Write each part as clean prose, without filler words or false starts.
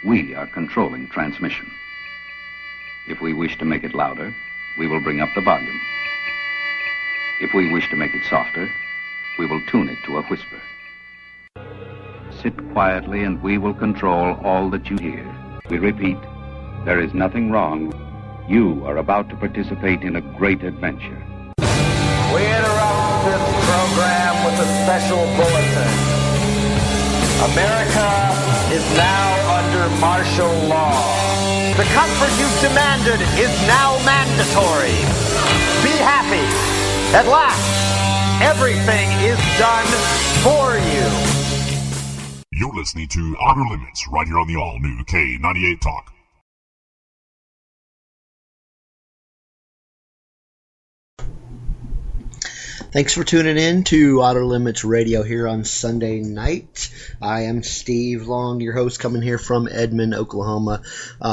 We are controlling transmission. If we wish to make it louder, we will bring up the volume. If we wish to make it softer, we will tune it to a whisper. Sit quietly and we will control all that you hear. We repeat, there is nothing wrong. You are about to participate in a great adventure. We interrupt this program with a special bulletin. America is now under martial law. The comfort you've demanded is now mandatory. Be happy. At last, everything is done for you. You're listening to Otter Limits right here on the all-new K98 Talk. Thanks for tuning in to Otter Limits Radio here on Sunday night. I am Steve Long, your host, coming here from Edmond, Oklahoma.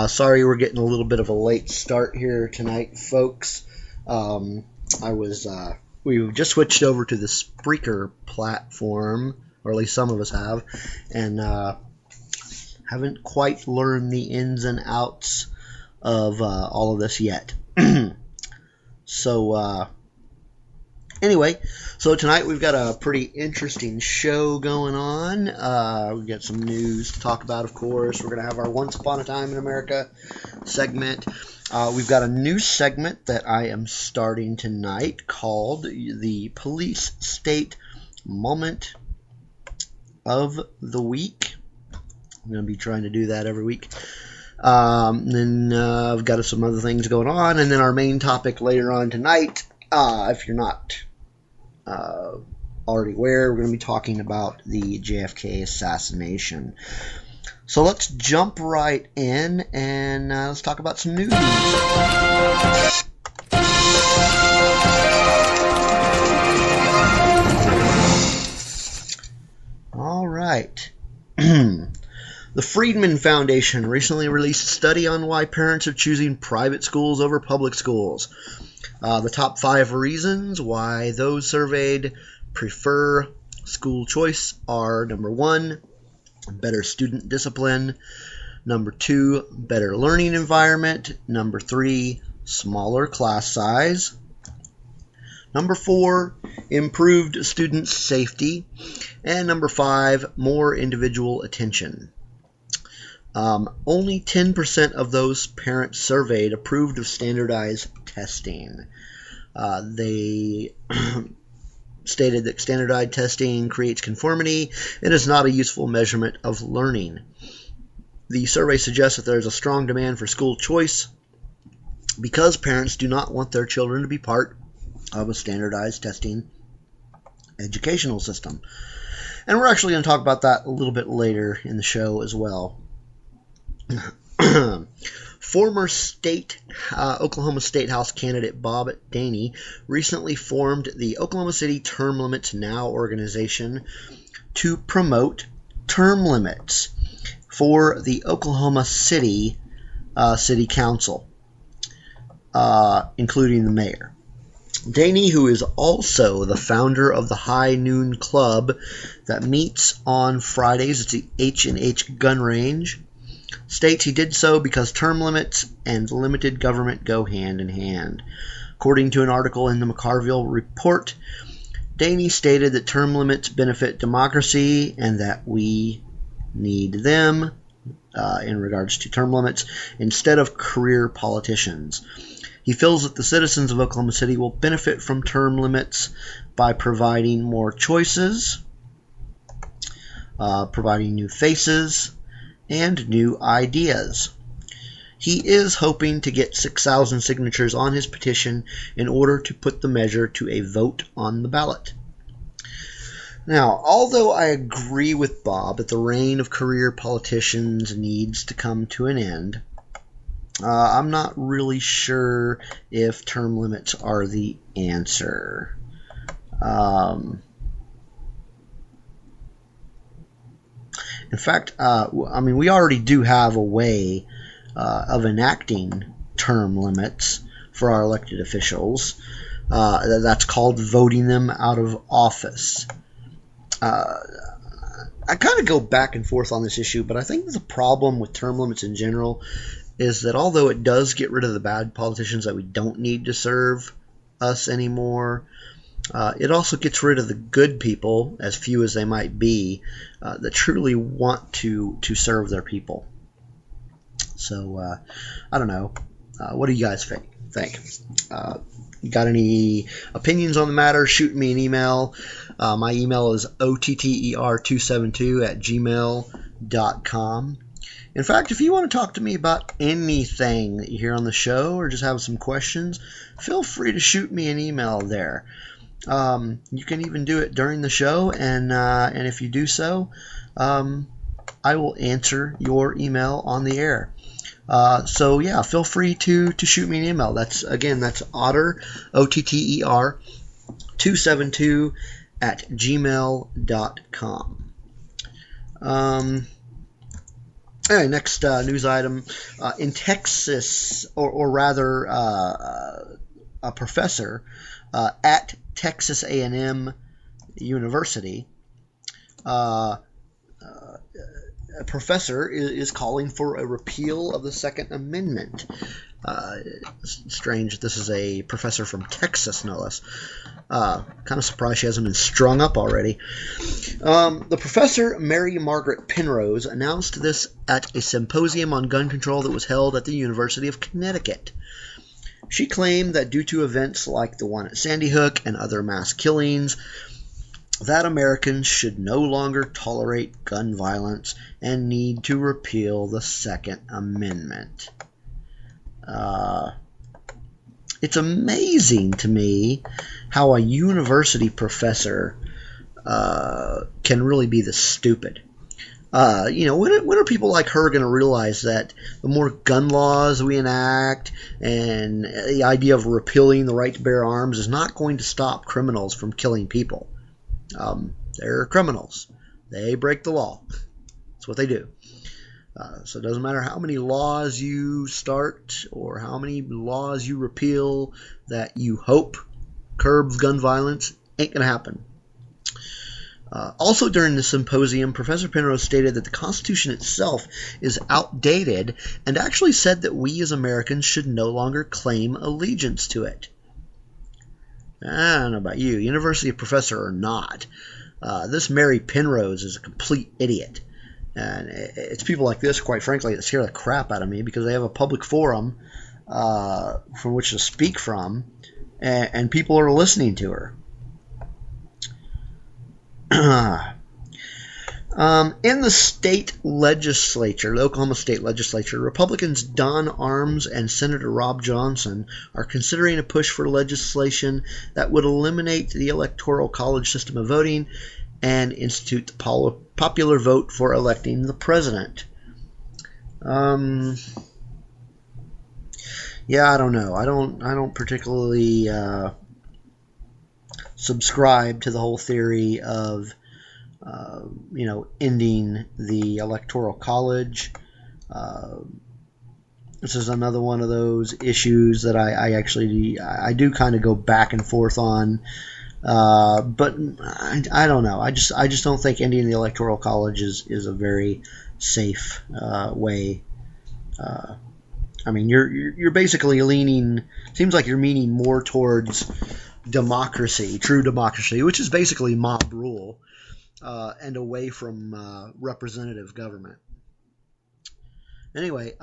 Sorry we're getting a little bit of a late start here tonight, folks. We just switched over to the Spreaker platform, or at least some of us have, and haven't quite learned the ins and outs of all of this yet. Anyway, so tonight we've got a pretty interesting show going on. We've got some news to talk about, of course. We're going to have our Once Upon a Time in America segment. We've got a new segment that I am starting tonight called the Police State Moment of the Week. I'm going to be trying to do that every week. Then I've got some other things going on. And then our main topic later on tonight, if you're not already aware, we're going to be talking about the JFK Assassination. So let's jump right in and let's talk about some news. All right. The Friedman Foundation recently released a study on why parents are choosing private schools over public schools. The top 5 reasons why those surveyed prefer school choice are: number 1, better student discipline; number 2, better learning environment; number 3, smaller class size; number 4, improved student safety; and number 5, more individual attention. Only 10% of those parents surveyed approved of standardized testing. They stated that standardized testing creates conformity and is not a useful measurement of learning. The survey suggests that there is a strong demand for school choice because parents do not want their children to be part of a standardized testing educational system. And we're actually going to talk about that a little bit later in the show as well. Former Oklahoma State House candidate Bob Daney recently formed the Oklahoma City Term Limits Now organization to promote term limits for the Oklahoma City City Council, including the mayor. Daney, who is also the founder of the High Noon Club that meets on Fridays at the H&H Gun Range, states he did so because term limits and limited government go hand in hand. According to an article in the McCarville Report, Daney stated that term limits benefit democracy and that we need them, in regards to term limits, instead of career politicians. He feels that the citizens of Oklahoma City will benefit from term limits by providing more choices, providing new faces, and new ideas. He is hoping to get 6,000 signatures on his petition in order to put the measure to a vote on the ballot. Now, although I agree with Bob that the reign of career politicians needs to come to an end, I'm not really sure if term limits are the answer. In fact, we already do have a way of enacting term limits for our elected officials. That's called voting them out of office. I kind of go back and forth on this issue, but I think the problem with term limits in general is that although it does get rid of the bad politicians that we don't need to serve us anymore, it also gets rid of the good people, as few as they might be, that truly want to serve their people. So, I don't know. What do you guys think? You got any opinions on the matter? Shoot me an email. My email is otter2sebento@gmail.com. In fact, if you want to talk to me about anything that you hear on the show or just have some questions, feel free to shoot me an email there. You can even do it during the show, and if you do so, I will answer your email on the air. So yeah, feel free to shoot me an email. That's Otter, OTTER 272@gmail.com. Anyway, next news item. In Texas, or rather a professor at Texas A&M University, a professor is calling for a repeal of the Second Amendment. Strange, this is a professor from Texas, no less. Kind of surprised she hasn't been strung up already. The professor, Mary Margaret Penrose, announced this at a symposium on gun control that was held at the University of Connecticut. She claimed that due to events like the one at Sandy Hook and other mass killings, that Americans should no longer tolerate gun violence and need to repeal the Second Amendment. It's amazing to me how a university professor can really be this stupid. When are people like her going to realize that the more gun laws we enact and the idea of repealing the right to bear arms is not going to stop criminals from killing people? They're criminals. They break the law. That's what they do. So it doesn't matter how many laws you start or how many laws you repeal that you hope curbs gun violence, ain't going to happen. Also during the symposium, Professor Penrose stated that the Constitution itself is outdated and actually said that we as Americans should no longer claim allegiance to it. I don't know about you, university professor or not. This Mary Penrose is a complete idiot. And it's people like this, quite frankly, that scare the crap out of me because they have a public forum from which to speak from, and people are listening to her. In the state legislature, the Oklahoma state legislature, Republicans Don Arms and Senator Rob Johnson are considering a push for legislation that would eliminate the electoral college system of voting and institute the popular vote for electing the president. Yeah, I don't know. I don't particularly subscribe to the whole theory of ending the electoral college. This is another one of those issues that I do kind of go back and forth on. But I don't know. I just don't think ending the electoral college is a very safe way. I mean, you're basically leaning. Seems like you're leaning more towards democracy, true democracy, which is basically mob rule, and away from representative government. Anyway,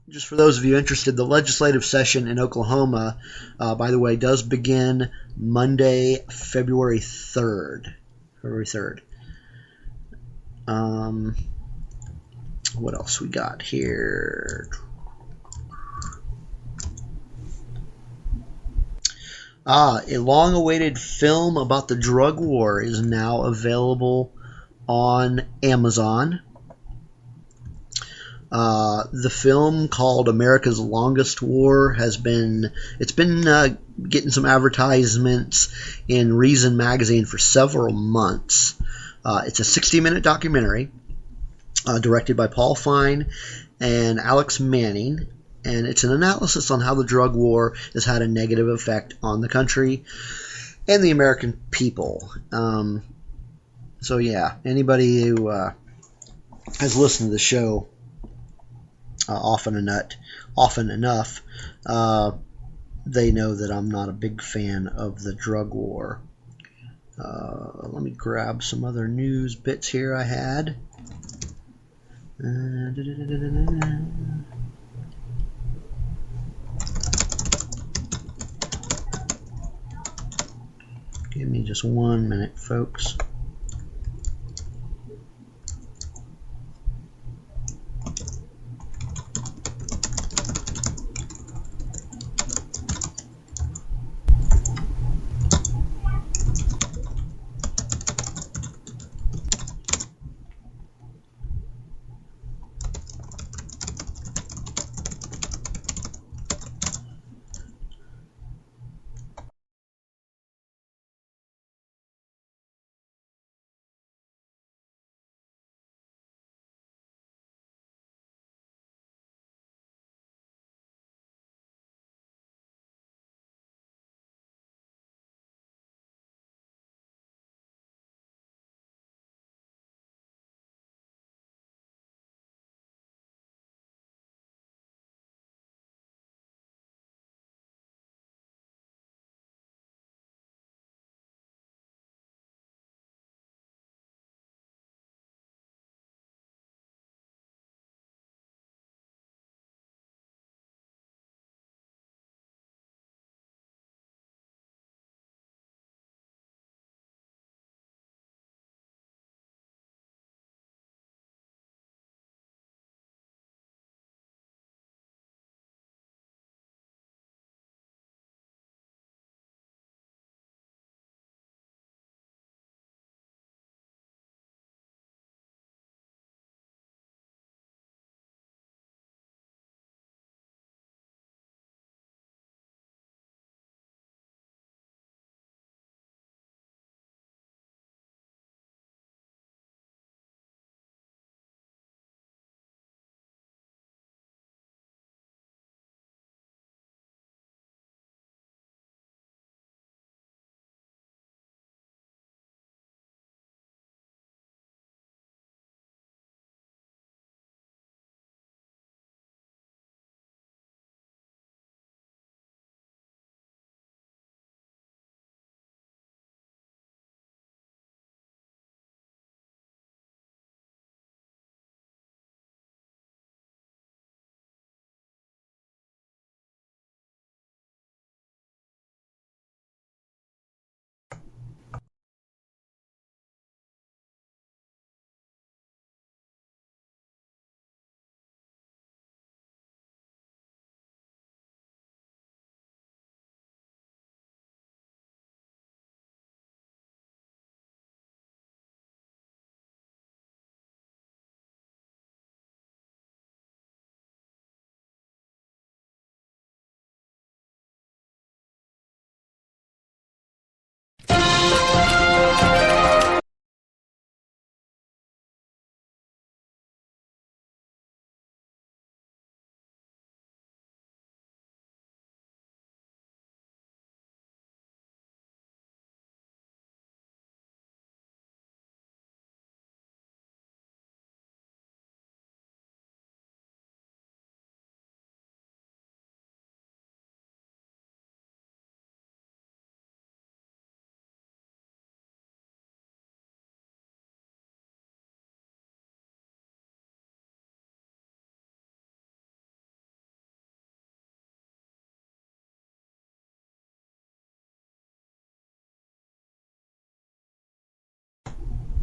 just for those of you interested, the legislative session in Oklahoma, by the way, does begin Monday, February 3rd. What else we got here? A long-awaited film about the drug war is now available on Amazon. The film, called America's Longest War, it's been getting some advertisements in Reason magazine for several months. It's a 60-minute documentary directed by Paul Fine and Alex Manning, and it's an analysis on how the drug war has had a negative effect on the country and the American people. So yeah, anybody who has listened to the show often enough, they know that I'm not a big fan of the drug war. Let me grab some other news bits here I had. Give me just 1 minute, folks.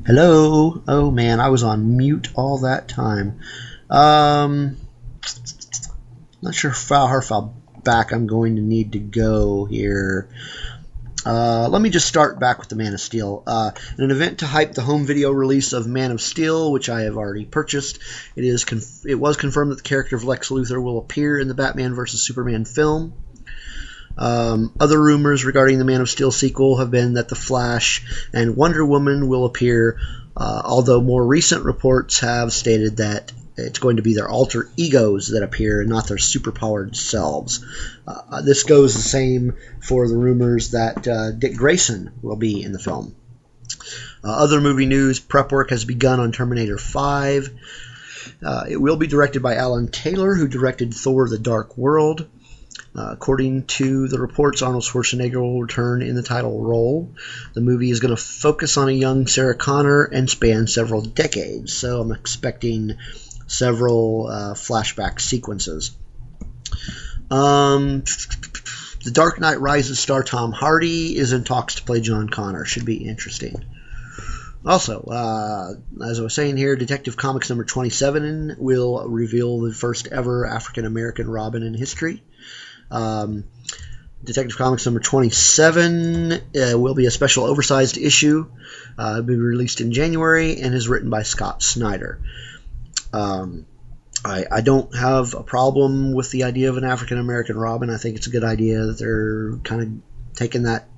Hello? Oh man, I was on mute all that time. Not sure how far back I'm going to need to go here. Let me just start back with the Man of Steel. In an event to hype the home video release of Man of Steel, which I have already purchased, it was confirmed that the character of Lex Luthor will appear in the Batman vs. Superman film. Other rumors regarding the Man of Steel sequel have been that The Flash and Wonder Woman will appear, although more recent reports have stated that it's going to be their alter egos that appear and not their superpowered selves. This goes the same for the rumors that Dick Grayson will be in the film. Other movie news, prep work has begun on Terminator 5. It will be directed by Alan Taylor, who directed Thor: The Dark World. According to the reports, Arnold Schwarzenegger will return in the title role. The movie is going to focus on a young Sarah Connor and span several decades, so I'm expecting several flashback sequences. The Dark Knight Rises star Tom Hardy is in talks to play John Connor. Should be interesting. Also, as I was saying here, Detective Comics number 27 will reveal the first ever African-American Robin in history. Detective Comics number 27 will be a special oversized issue. It will be released in January and is written by Scott Snyder. I don't have a problem with the idea of an African-American Robin. I think it's a good idea that they're kind of taking that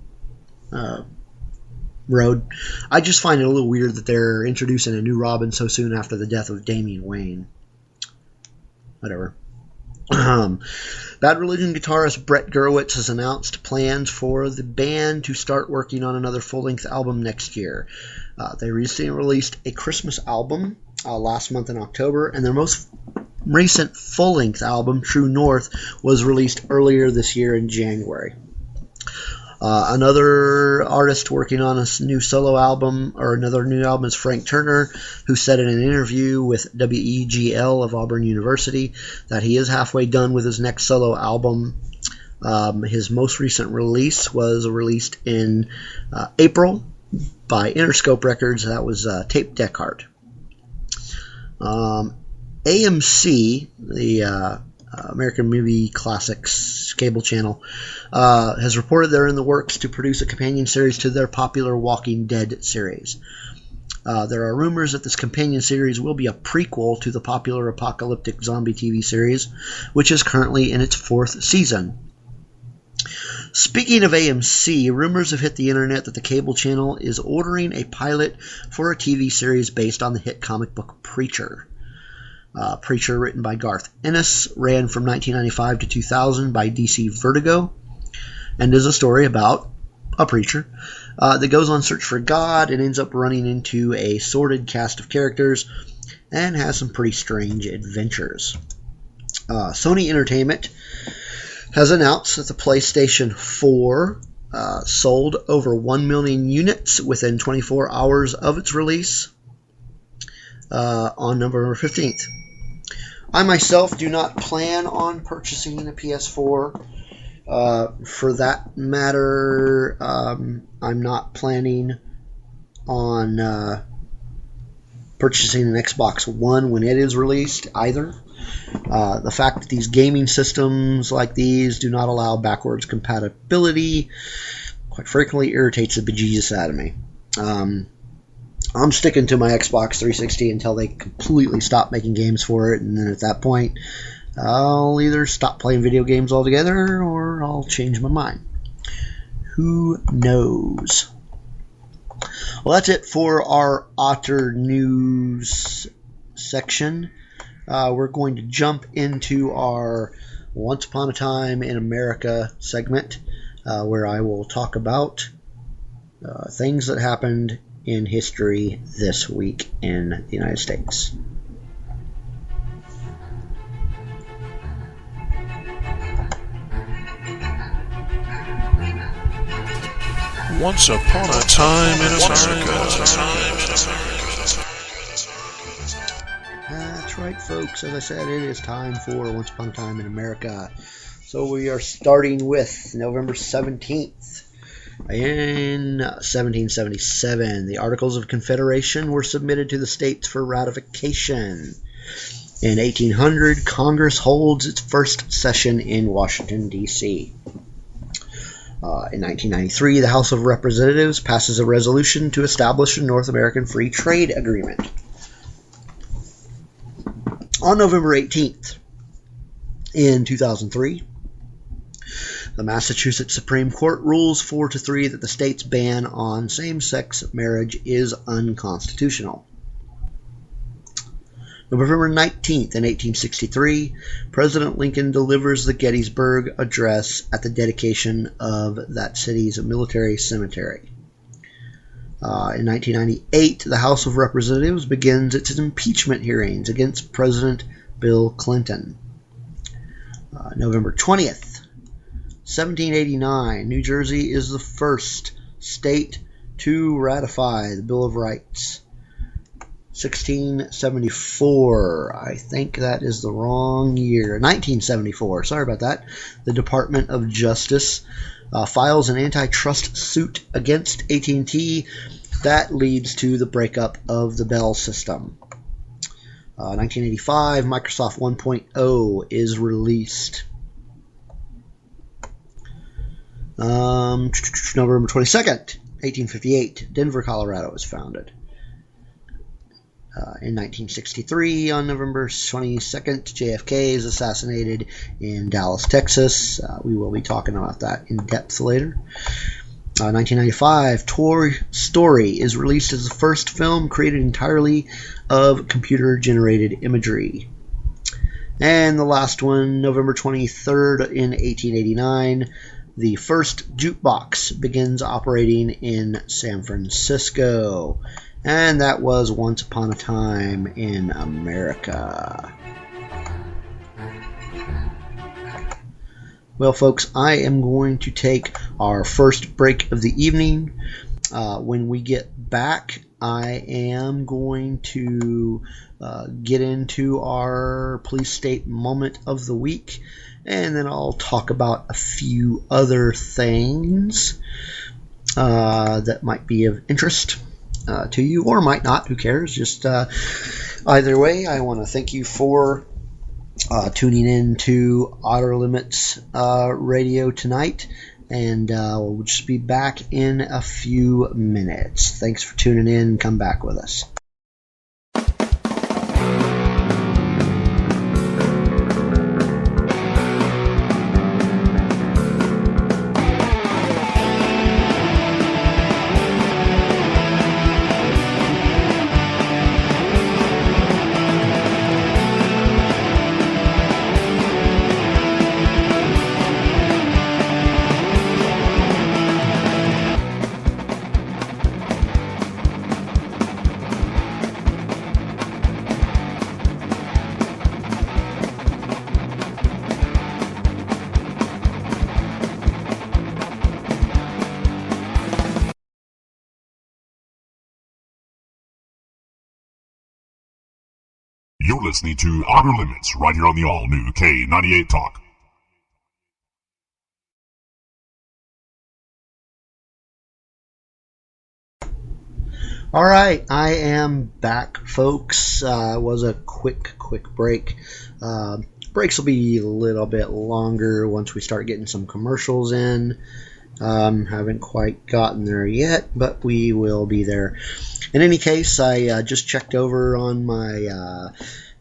road. I just find it a little weird that they're introducing a new Robin so soon after the death of Damian Wayne. Whatever. Bad Religion guitarist Brett Gurewitz has announced plans for the band to start working on another full-length album next year. They recently released a Christmas album last month in October, and their most recent full-length album, True North, was released earlier this year in January. Another artist working on a new solo album, or another new album, is Frank Turner, who said in an interview with WEGL of Auburn University that he is halfway done with his next solo album. His most recent release was released in April by Interscope Records. That was Tape Deck Art. AMC, the American Movie Classics cable channel, has reported they're in the works to produce a companion series to their popular Walking Dead series. There are rumors that this companion series will be a prequel to the popular apocalyptic zombie TV series, which is currently in its 4th season. Speaking of AMC, rumors have hit the internet that the cable channel is ordering a pilot for a TV series based on the hit comic book Preacher. Preacher, written by Garth Ennis, ran from 1995 to 2000 by DC Vertigo, and is a story about a preacher that goes on search for God and ends up running into a sordid cast of characters and has some pretty strange adventures. Sony Entertainment has announced that the PlayStation 4 sold over 1 million units within 24 hours of its release on November 15th. I myself do not plan on purchasing a PS4. For that matter, I'm not planning on purchasing an Xbox One when it is released either. The fact that these gaming systems like these do not allow backwards compatibility quite frequently irritates the bejesus out of me. I'm sticking to my Xbox 360 until they completely stop making games for it, and then at that point, I'll either stop playing video games altogether or I'll change my mind. Who knows? Well, that's it for our Otter News section. We're going to jump into our Once Upon a Time in America segment, where I will talk about things that happened in history this week in the United States. Once upon a time in America. That's right, folks. As I said, it is time for Once Upon a Time in America. So we are starting with November 17th. In 1777, the Articles of Confederation were submitted to the states for ratification. In 1800, Congress holds its first session in Washington, D.C. In 1993, the House of Representatives passes a resolution to establish a North American Free Trade Agreement. On November 18th, in 2003, the Massachusetts Supreme Court rules 4-3 that the state's ban on same-sex marriage is unconstitutional. November 19th, in 1863, President Lincoln delivers the Gettysburg Address at the dedication of that city's military cemetery. In 1998, the House of Representatives begins its impeachment hearings against President Bill Clinton. November 20th, 1789, New Jersey is the first state to ratify the Bill of Rights. 1674, I think that is the wrong year. 1974, sorry about that. The Department of Justice files an antitrust suit against AT&T. That leads to the breakup of the Bell system. 1985, Microsoft 1.0 is released. November 22nd, 1858, Denver, Colorado is founded. In 1963, on November 22nd, JFK is assassinated in Dallas, Texas. We will be talking about that in depth later. 1995, Toy Story is released as the first film created entirely of computer-generated imagery. And the last one, November 23rd, in 1889, the first jukebox begins operating in San Francisco. And that was Once Upon a Time in America. Well, folks, I am going to take our first break of the evening. When we get back, I am going to get into our police state moment of the week, and then I'll talk about a few other things that might be of interest to you, or might not. Who cares? Just either way, I want to thank you for tuning in to Otter Limits Radio tonight, and we'll just be back in a few minutes. Thanks for tuning in. Come back with us. You're listening to Otter Limits right here on the all-new K98 Talk. All right, I am back, folks. It was a quick break. Breaks will be a little bit longer once we start getting some commercials in. Haven't quite gotten there yet, but we will be there. In any case, I just checked over on my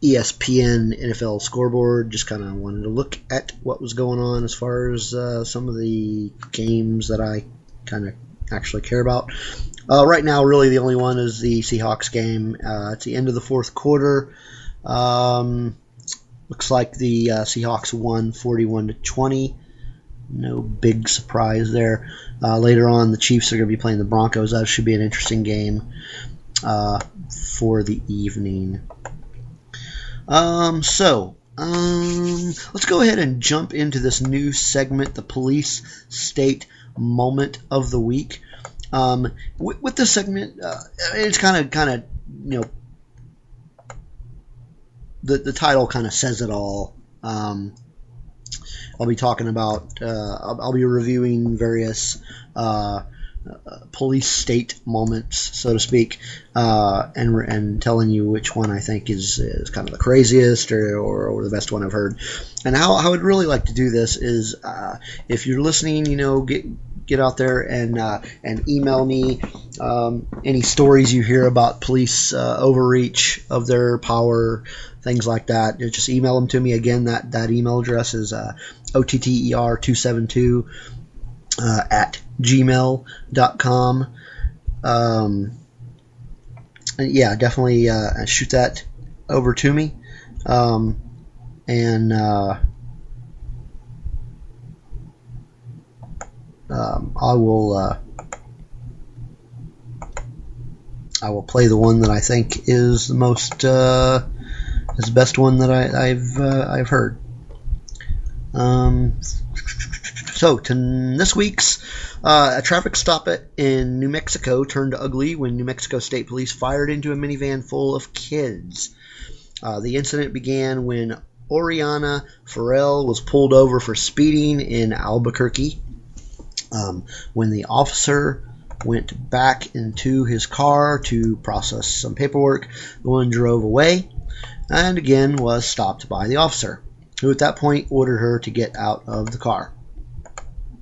ESPN NFL scoreboard. Just kind of wanted to look at what was going on as far as some of the games that I kind of actually care about. Right now, really the only one is the Seahawks game. It's the end of the fourth quarter. Looks like the Seahawks won 41-20. No big surprise there. Later on, the Chiefs are going to be playing the Broncos. That should be an interesting game for the evening. Let's go ahead and jump into this new segment, the Police State Moment of the Week. With this segment, it's kind of the title kind of says it all. I'll be talking about, I'll be reviewing various police state moments, so to speak, and telling you which one I think is kind of the craziest or the best one I've heard. And how I would really like to do this is, if you're listening, get out there and email me any stories you hear about police overreach of their power, things like that. Just email them to me. Again, that email address is otter272 at gmail.com. And yeah, definitely shoot that over to me. I will I will play the one that I think is the most is the best one that I've heard. So this week's a traffic stop in New Mexico turned ugly when New Mexico State Police fired into a minivan full of kids. The incident began when Oriana Farrell was pulled over for speeding in Albuquerque. When the officer went back into his car to process some paperwork, the woman drove away and again was stopped by the officer, who at that point ordered her to get out of the car.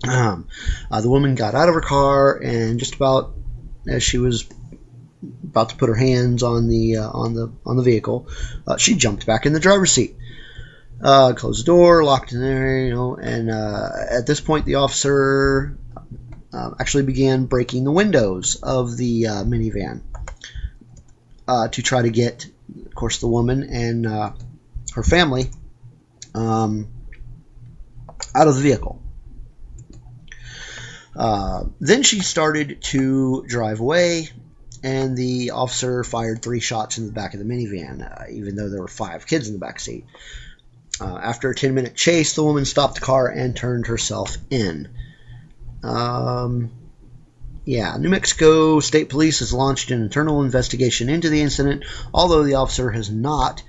The woman got out of her car, and just about as she was about to put her hands on the vehicle, she jumped back in the driver's seat. Closed the door, locked in there, and at this point the officer actually began breaking the windows of the minivan to try to get, of course, the woman and her family out of the vehicle. Then she started to drive away, and the officer fired 3 shots in the back of the minivan, even though there were 5 kids in the back seat. After a 10-minute chase, the woman stopped the car and turned herself in. New Mexico State Police has launched an internal investigation into the incident, although the officer has not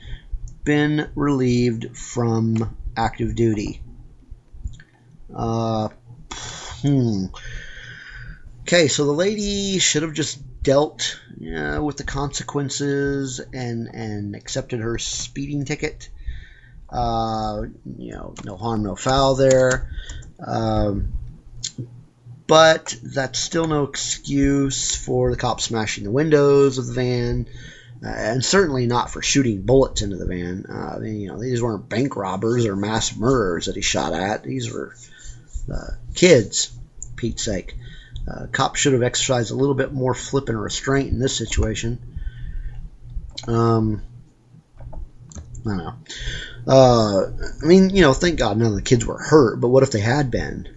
been relieved from active duty. Okay, so the lady should have just dealt with the consequences and accepted her speeding ticket. No harm, no foul there. But that's still no excuse for the cops smashing the windows of the van, and certainly not for shooting bullets into the van. These weren't bank robbers or mass murderers that he shot at. These were kids, for Pete's sake. Cops should have exercised a little bit more flippant restraint in this situation. I don't know. Thank God none of the kids were hurt, but what if they had been?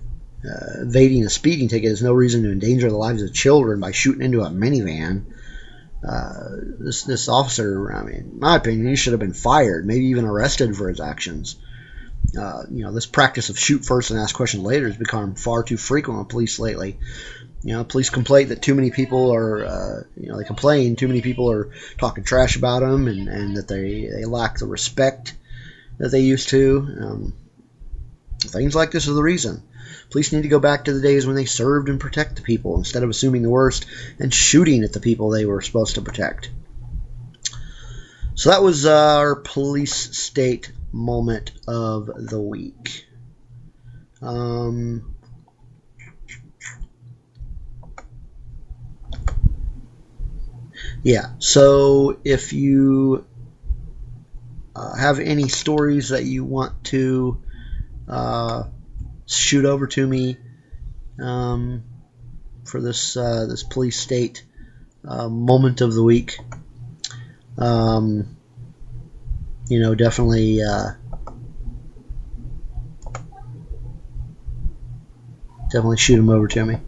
Evading a speeding ticket is no reason to endanger the lives of children by shooting into a minivan. This officer, in my opinion, he should have been fired, maybe even arrested for his actions. This practice of shoot first and ask questions later has become far too frequent with police lately. Police complain that too many people are, too many people are talking trash about them, and that they lack the respect that they used to. Things like this are the reason. Police need to go back to the days when they served and protect the people instead of assuming the worst and shooting at the people they were supposed to protect. So that was our police state moment of the week. So if you have any stories that you want to shoot over to me for this police state moment of the week, definitely shoot them over to me.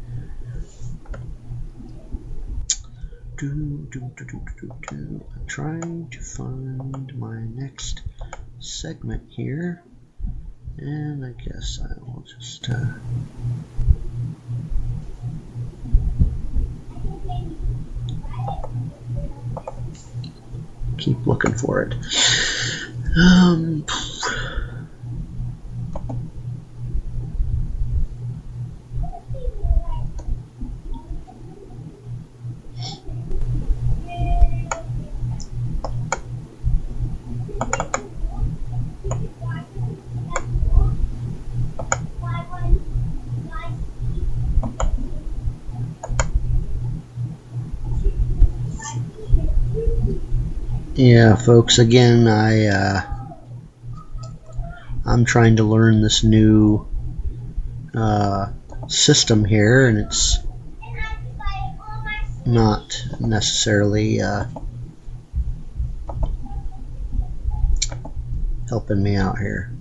I'm trying to find my next segment here, and I guess I will just keep looking for it. Yeah, folks, again, I'm trying to learn this new system here, and it's not necessarily helping me out here.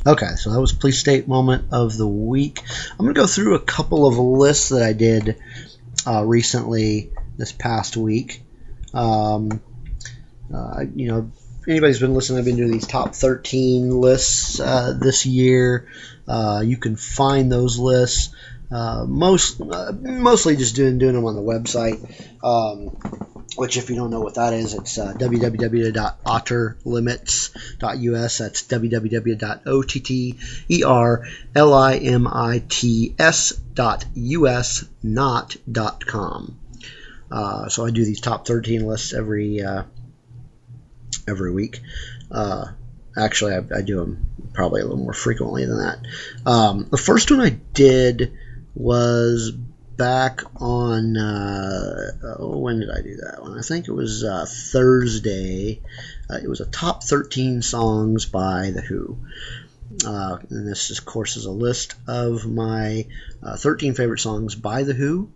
Okay, so that was Police State Moment of the Week. I'm going to go through a couple of lists that I did recently this past week. You know, anybody's been listening, I've been doing these top 13 lists this year. You can find those lists. Mostly just doing them on the website, which if you don't know what that is, it's www.otterlimits.us. That's www.otterlimits.us, not .com. So I do these top 13 lists every week. Actually, I do them probably a little more frequently than that. The first one I did was back on, when did I do that one? I think it was Thursday. It was a top 13 songs by The Who. And this, of course, is a list of my 13 favorite songs by The Who.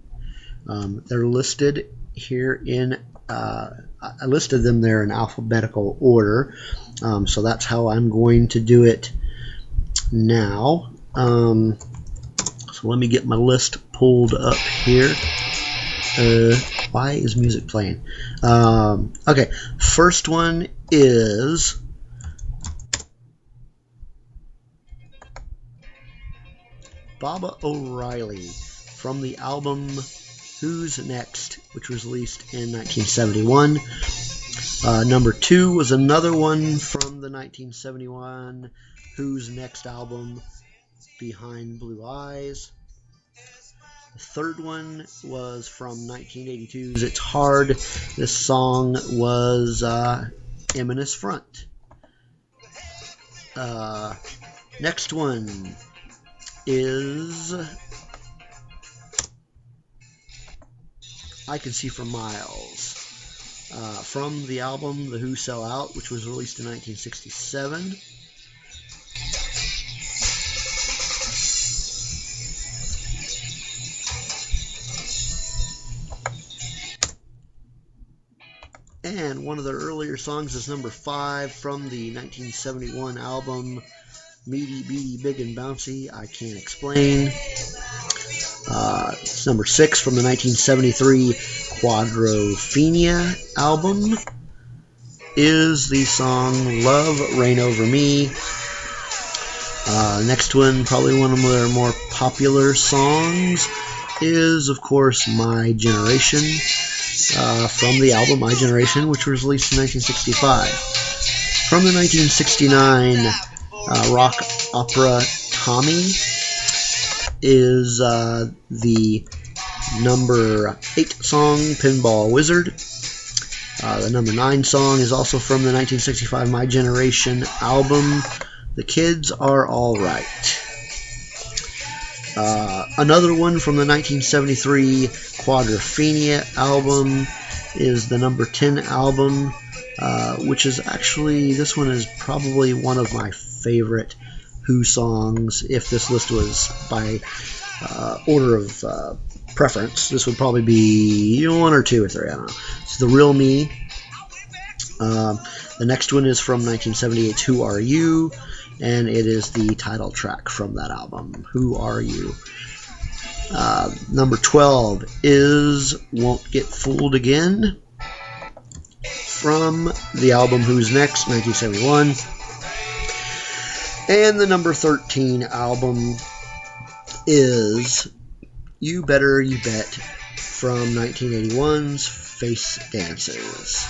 They're listed here in, I listed them there in alphabetical order. So that's how I'm going to do it now. So let me get my list pulled up here. Why is music playing? Okay, first one is Baba O'Reilly from the album Who's Next, which was released in 1971. Number 2 was another one from the 1971 Who's Next album, Behind Blue Eyes. The third one was from 1982's It's Hard. This song was Eminence Front. Next one is I Can See for Miles, from the album The Who Sell Out, which was released in 1967. And one of their earlier songs is number 5 from the 1971 album Meaty, Beady, Big and Bouncy, I Can't Explain. It's number 6 from the 1973 Quadrophenia album is the song Love Reign Over Me. Next one, probably one of their more popular songs, is of course My Generation, from the album My Generation, which was released in 1965. From the 1969 rock opera Tommy is the number 8 song, Pinball Wizard. The number 9 song is also from the 1965 My Generation album, The Kids Are All Right. Another one from the 1973 Quadrophenia album is the number 10 album, which is actually, this one is probably one of my favorite Who songs. If this list was by order of preference, this would probably be 1 or 2 or 3, I don't know. It's The Real Me. The next one is from 1978's Who Are You? And it is the title track from that album, Who Are You? Number 12 is Won't Get Fooled Again, from the album Who's Next, 1971. And the number 13 album is You Better You Bet, from 1981's Face Dances.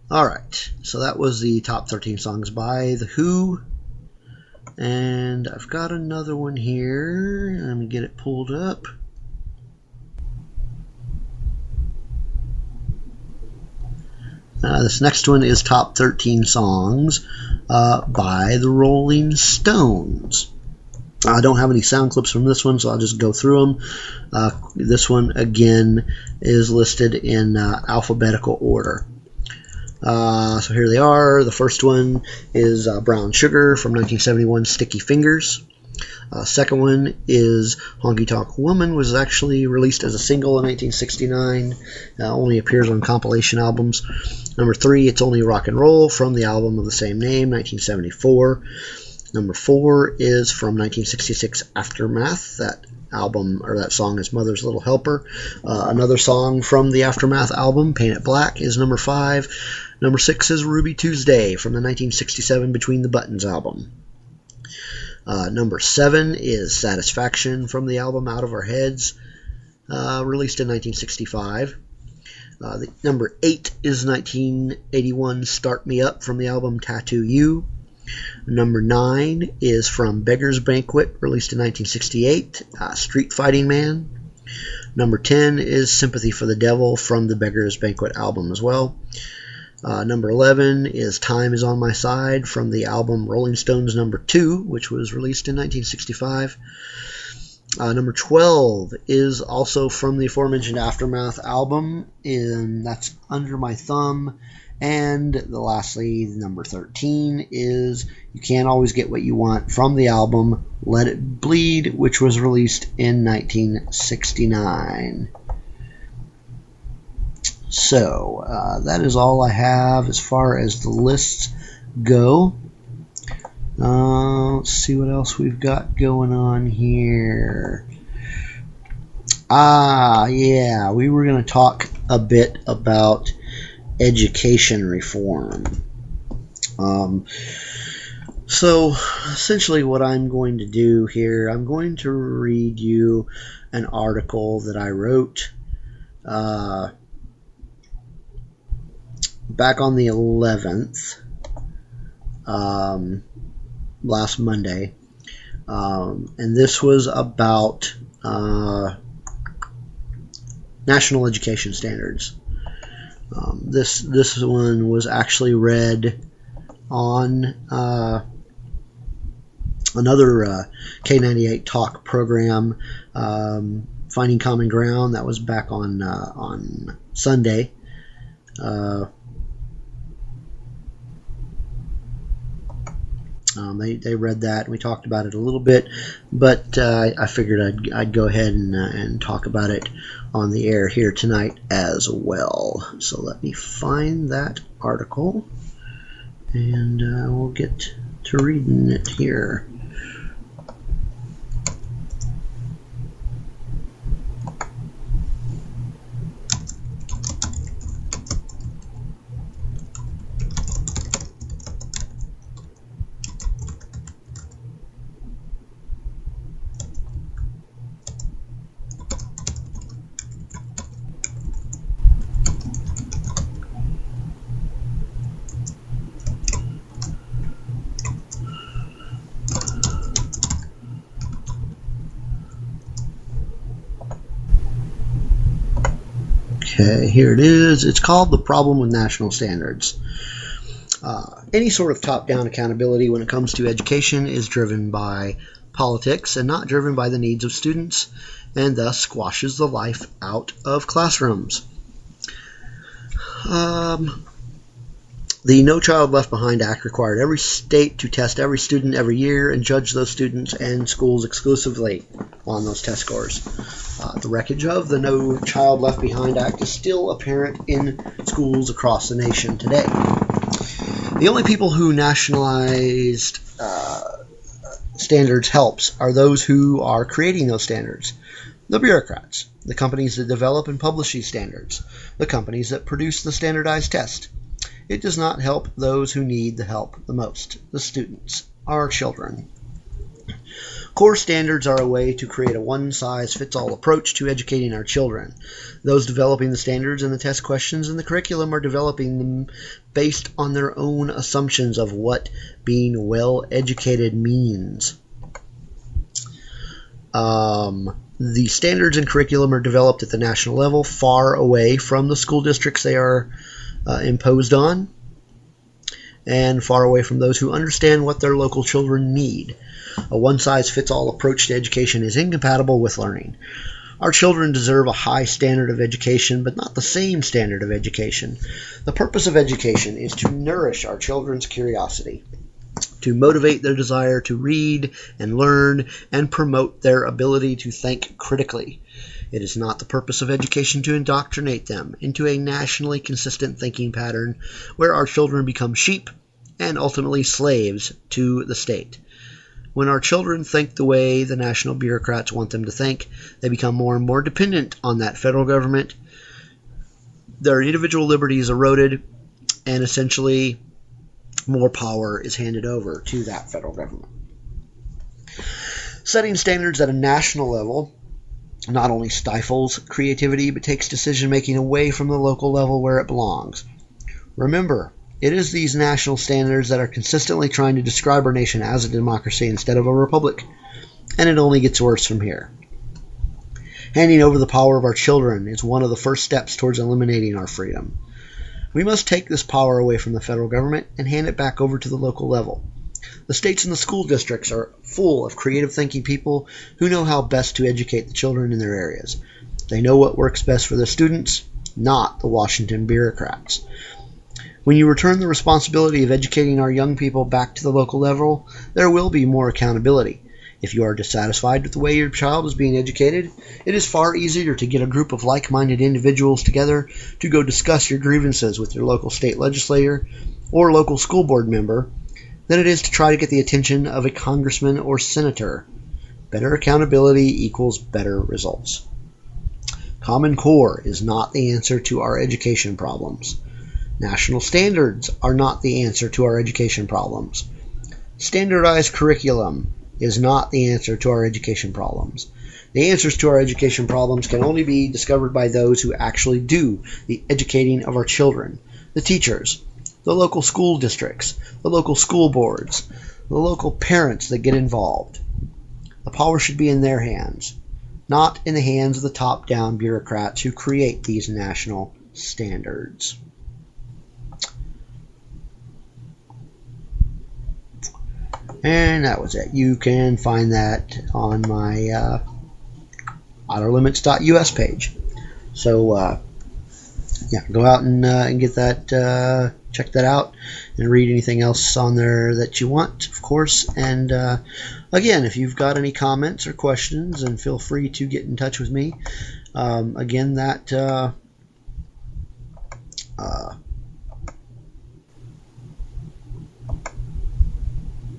Alright, so that was the top 13 songs by The Who. And I've got another one here. Let me get it pulled up. This next one is top 13 songs by the Rolling Stones. I don't have any sound clips from this one, so I'll just go through them. This one, again, is listed in alphabetical order. So here they are. The first one is Brown Sugar from 1971, Sticky Fingers. Second one is Honky Tonk Woman, was actually released as a single in 1969. Only appears on compilation albums. Number 3, It's Only Rock and Roll from the album of the same name, 1974. Number 4 is from 1966, Aftermath. That album, or that song, is Mother's Little Helper. Another song from the Aftermath album, Paint It Black, is number 5. Number 6 is Ruby Tuesday from the 1967 Between the Buttons album. Number 7 is Satisfaction from the album Out of Our Heads, released in 1965. Number 8 is 1981 Start Me Up from the album Tattoo You. Number 9 is from Beggar's Banquet, released in 1968, Street Fighting Man. Number 10 is Sympathy for the Devil from the Beggar's Banquet album as well. Number 11 is Time Is on My Side from the album Rolling Stones Number 2, which was released in 1965. Number 12 is also from the aforementioned Aftermath album, and that's Under My Thumb. And lastly, number 13 is You Can't Always Get What You Want from the album Let It Bleed, which was released in 1969. So, that is all I have as far as the lists go. Let's see what else we've got going on here. Yeah, we were going to talk a bit about education reform. So, essentially what I'm going to do here, I'm going to read you an article that I wrote back on the 11th, last Monday, and this was about national education standards. This one was actually read on another K98 talk program, Finding Common Ground. That was back on Sunday. They read that, and we talked about it a little bit, but I figured I'd go ahead and talk about it on the air here tonight as well. So let me find that article, and we'll get to reading it here. Okay, here it is. It's called The Problem with National Standards. Any sort of top-down accountability when it comes to education is driven by politics and not driven by the needs of students, and thus squashes the life out of classrooms. The No Child Left Behind Act required every state to test every student every year and judge those students and schools exclusively on those test scores. The wreckage of the No Child Left Behind Act is still apparent in schools across the nation today. The only people who nationalized standards helps are those who are creating those standards. The bureaucrats, the companies that develop and publish these standards, the companies that produce the standardized test. It does not help those who need the help the most, the students, our children. Core standards are a way to create a one-size-fits-all approach to educating our children. Those developing the standards and the test questions and the curriculum are developing them based on their own assumptions of what being well-educated means. The standards and curriculum are developed at the national level, far away from the school districts they are imposed on, and far away from those who understand what their local children need. A one-size-fits-all approach to education is incompatible with learning. Our children deserve a high standard of education, but not the same standard of education. The purpose of education is to nourish our children's curiosity, to motivate their desire to read and learn, and promote their ability to think critically. It is not the purpose of education to indoctrinate them into a nationally consistent thinking pattern where our children become sheep and ultimately slaves to the state. When our children think the way the national bureaucrats want them to think, they become more and more dependent on that federal government. Their individual liberty is eroded, and essentially more power is handed over to that federal government. Setting standards at a national level not only stifles creativity, but takes decision-making away from the local level where it belongs. Remember, it is these national standards that are consistently trying to describe our nation as a democracy instead of a republic, and it only gets worse from here. Handing over the power of our children is one of the first steps towards eliminating our freedom. We must take this power away from the federal government and hand it back over to the local level. The states and the school districts are full of creative thinking people who know how best to educate the children in their areas. They know what works best for their students, not the Washington bureaucrats. When you return the responsibility of educating our young people back to the local level, there will be more accountability. If you are dissatisfied with the way your child is being educated, it is far easier to get a group of like-minded individuals together to go discuss your grievances with your local state legislator or local school board member than it is to try to get the attention of a congressman or senator. Better accountability equals better results. Common Core is not the answer to our education problems. National standards are not the answer to our education problems. Standardized curriculum is not the answer to our education problems. The answers to our education problems can only be discovered by those who actually do the educating of our children, the teachers, the local school districts, the local school boards, the local parents that get involved. The power should be in their hands, not in the hands of the top-down bureaucrats who create these national standards. And that was it. You can find that on my otterlimits.us page. So, yeah, go out and get that, check that out, and read anything else on there that you want, of course. And again, if you've got any comments or questions, and feel free to get in touch with me. Again, that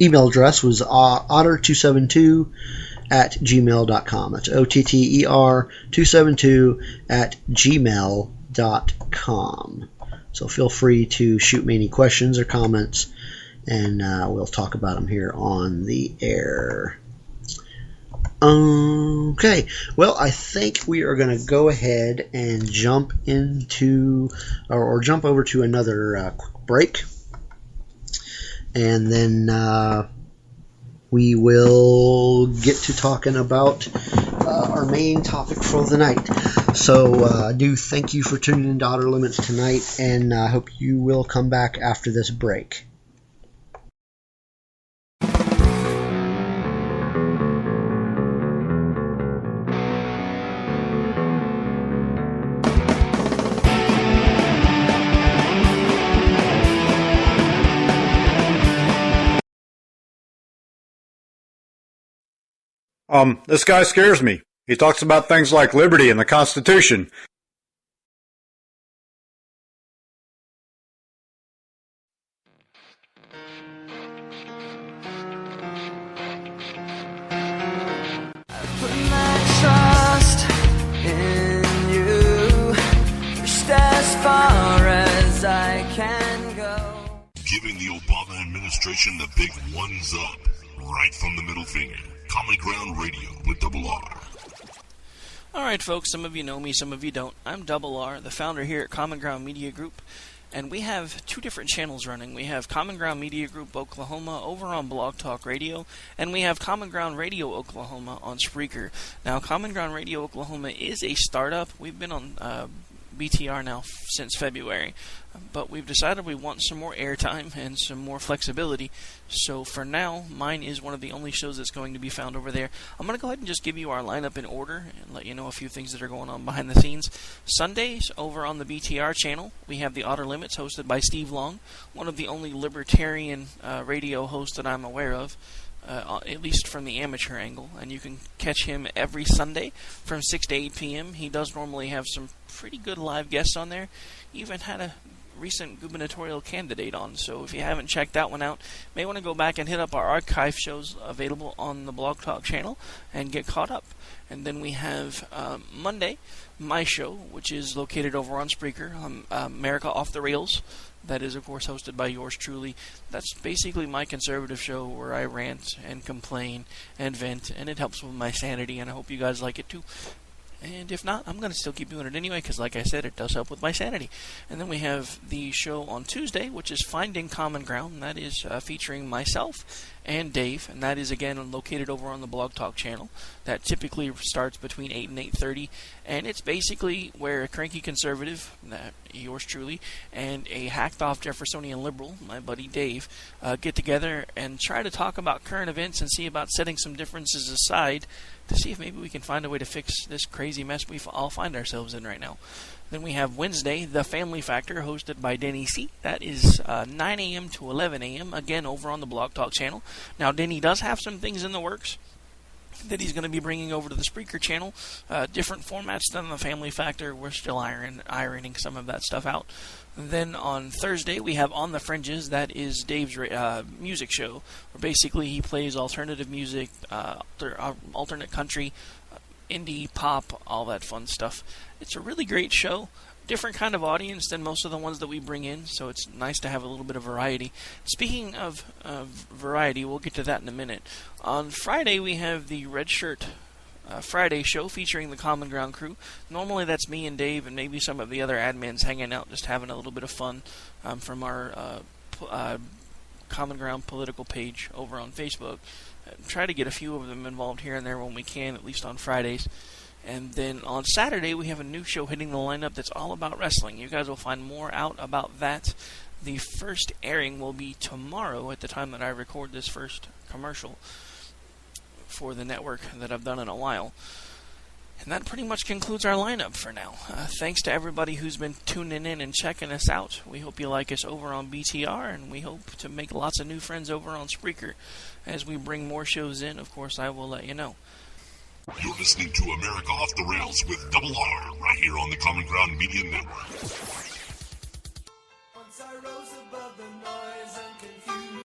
email address was otter272@gmail.com. That's OTTER272@gmail.com. So feel free to shoot me any questions or comments, and we'll talk about them here on the air. Okay, well, I think we are going to go ahead and jump into, or jump over to another quick break. And then we will get to talking about our main topic for the night. So I do thank you for tuning in to Otter Limits tonight, and I hope you will come back after this break. This guy scares me. He talks about things like liberty and the Constitution. I put my trust in you, just as far as I can go. Giving the Obama administration the big ones up, right from the middle finger. Common Ground Radio with Double R. Alright folks, some of you know me, some of you don't. I'm Double R, the founder here at Common Ground Media Group, and we have two different channels running. We have Common Ground Media Group Oklahoma over on Blog Talk Radio, and we have Common Ground Radio Oklahoma on Spreaker. Now, Common Ground Radio Oklahoma is a startup. We've been on BTR now since February, but we've decided we want some more airtime and some more flexibility. So for now, mine is one of the only shows that's going to be found over there. I'm going to go ahead and just give you our lineup in order and let you know a few things that are going on behind the scenes. Sundays, over on the BTR channel, we have the Otter Limits hosted by Steve Long, one of the only libertarian radio hosts that I'm aware of. At least from the amateur angle, and you can catch him every Sunday from 6 to 8 p.m. He does normally have some pretty good live guests on there. Even had a recent gubernatorial candidate on, so if you haven't checked that one out, may want to go back and hit up our archive shows available on the Blog Talk channel and get caught up. And then we have Monday, my show, which is located over on Spreaker, America Off the Rails. That is, of course, hosted by yours truly. That's basically my conservative show where I rant and complain and vent, and it helps with my sanity, and I hope you guys like it too. And if not, I'm going to still keep doing it anyway, because like I said, it does help with my sanity. And then we have the show on Tuesday, which is Finding Common Ground. That is featuring myself and Dave, and that is, again, located over on the Blog Talk channel. That typically starts between 8 and 8:30, and it's basically where a cranky conservative, yours truly, and a hacked-off Jeffersonian liberal, my buddy Dave, get together and try to talk about current events and see about setting some differences aside to see if maybe we can find a way to fix this crazy mess we all find ourselves in right now. Then we have Wednesday, The Family Factor, hosted by Denny C. That is 9 a.m. to 11 a.m., again, over on the Blog Talk channel. Now, Denny does have some things in the works that he's going to be bringing over to the Spreaker channel. Different formats than The Family Factor. We're still ironing some of that stuff out. Then on Thursday, we have On the Fringes. That is Dave's music show, where basically he plays alternative music, alternate country, indie, pop, all that fun stuff. It's a really great show. Different kind of audience than most of the ones that we bring in, so it's nice to have a little bit of variety. Speaking of variety, we'll get to that in a minute. On Friday, we have the Red Shirt Friday show featuring the Common Ground crew. Normally that's me and Dave and maybe some of the other admins hanging out, just having a little bit of fun from our Common Ground political page over on Facebook. Try to get a few of them involved here and there when we can, at least on Fridays. And then on Saturday, we have a new show hitting the lineup that's all about wrestling. You guys will find more out about that. The first airing will be tomorrow at the time that I record this first commercial for the network that I've done in a while. And that pretty much concludes our lineup for now. Thanks to everybody who's been tuning in and checking us out. We hope you like us over on BTR, and we hope to make lots of new friends over on Spreaker. As we bring more shows in, of course, I will let you know. You're listening to America Off the Rails with Double R, right here on the Common Ground Media Network. Once I rose above the noise and confusion.